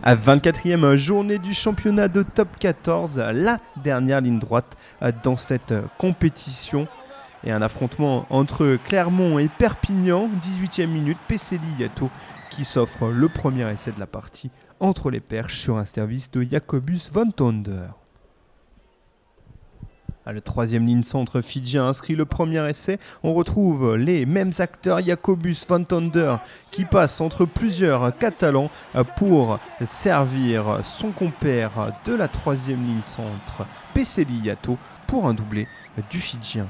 À 24e journée du championnat de top 14, la dernière ligne droite dans cette compétition. Et un affrontement entre Clermont et Perpignan, 18e minute, Peseli Yato qui s'offre le premier essai de la partie entre les perches sur un service de Jacobus von Tonder. Le troisième ligne centre fidjien inscrit le premier essai. On retrouve les mêmes acteurs, Jacobus von Tonder, qui passe entre plusieurs Catalans pour servir son compère de la troisième ligne centre, Peseli Yato, pour un doublé du fidjien.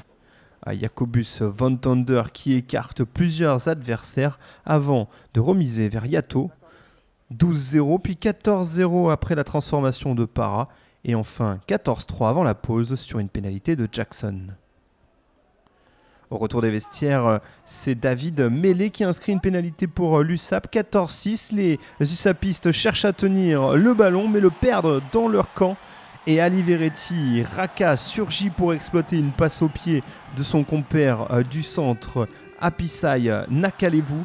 Jacobus von Tonder qui écarte plusieurs adversaires avant de remiser vers Yato. 12-0 puis 14-0 après la transformation de Para. Et enfin 14-3 avant la pause sur une pénalité de Jackson. Au retour des vestiaires, c'est David Mélé qui inscrit une pénalité pour l'USAP. 14-6, les USAPistes cherchent à tenir le ballon mais le perdent dans leur camp. Et Aliveretti Raka surgit pour exploiter une passe au pied de son compère du centre, Apisai Nakalevu.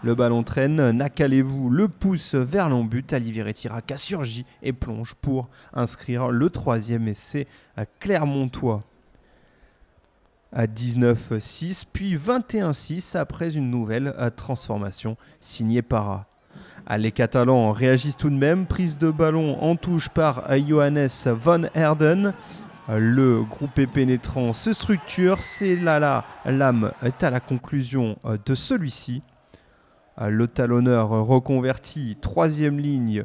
Le ballon traîne, Nakalevu le pousse vers l'en-but, Aliveretti Raka surgit et plonge pour inscrire le troisième essai clermontois. À 19-6 puis 21-6 après une nouvelle transformation signée Para. Les Catalans réagissent tout de même, prise de ballon en touche par Johannes van Herden. Le groupé pénétrant se structure, c'est là l'âme est à la conclusion de celui-ci. Le talonneur reconverti, troisième ligne,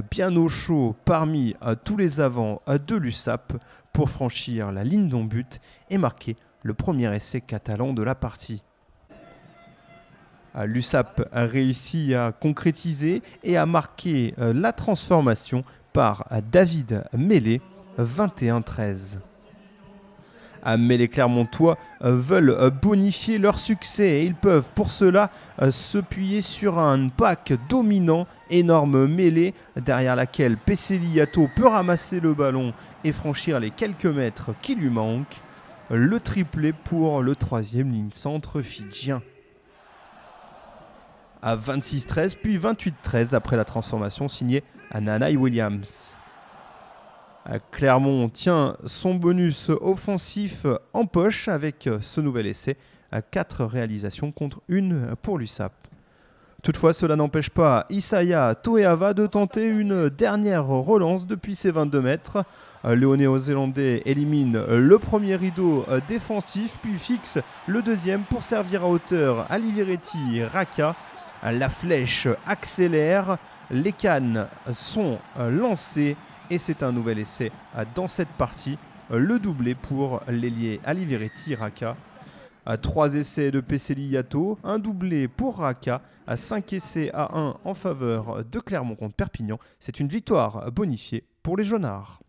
bien au chaud parmi tous les avants de l'USAP pour franchir la ligne d'en-but et marquer le premier essai catalan de la partie. L'USAP a réussi à concrétiser et à marquer la transformation par David Mélé, 21-13. Mais les Clermontois veulent bonifier leur succès et ils peuvent pour cela s'appuyer sur un pack dominant, énorme mêlée derrière laquelle Peseli Yato peut ramasser le ballon et franchir les quelques mètres qui lui manquent. Le triplé pour le troisième ligne centre fidjien. À 26-13 puis 28-13 après la transformation signée Nanai Williams. Clermont tient son bonus offensif en poche avec ce nouvel essai. 4 réalisations contre 1 pour l'USAP. Toutefois, cela n'empêche pas Isaiah Toeava de tenter une dernière relance depuis ses 22 mètres. Le néo-zélandais élimine le premier rideau défensif puis fixe le deuxième pour servir à hauteur Aliveretti Raka. La flèche accélère, les cannes sont lancées. Et c'est un nouvel essai dans cette partie, le doublé pour l'ailier Aliveretti Raka. 3 essais de Peseli Yato, un doublé pour Raka, 5 essais à 1 en faveur de Clermont contre Perpignan. C'est une victoire bonifiée pour les Jaunards.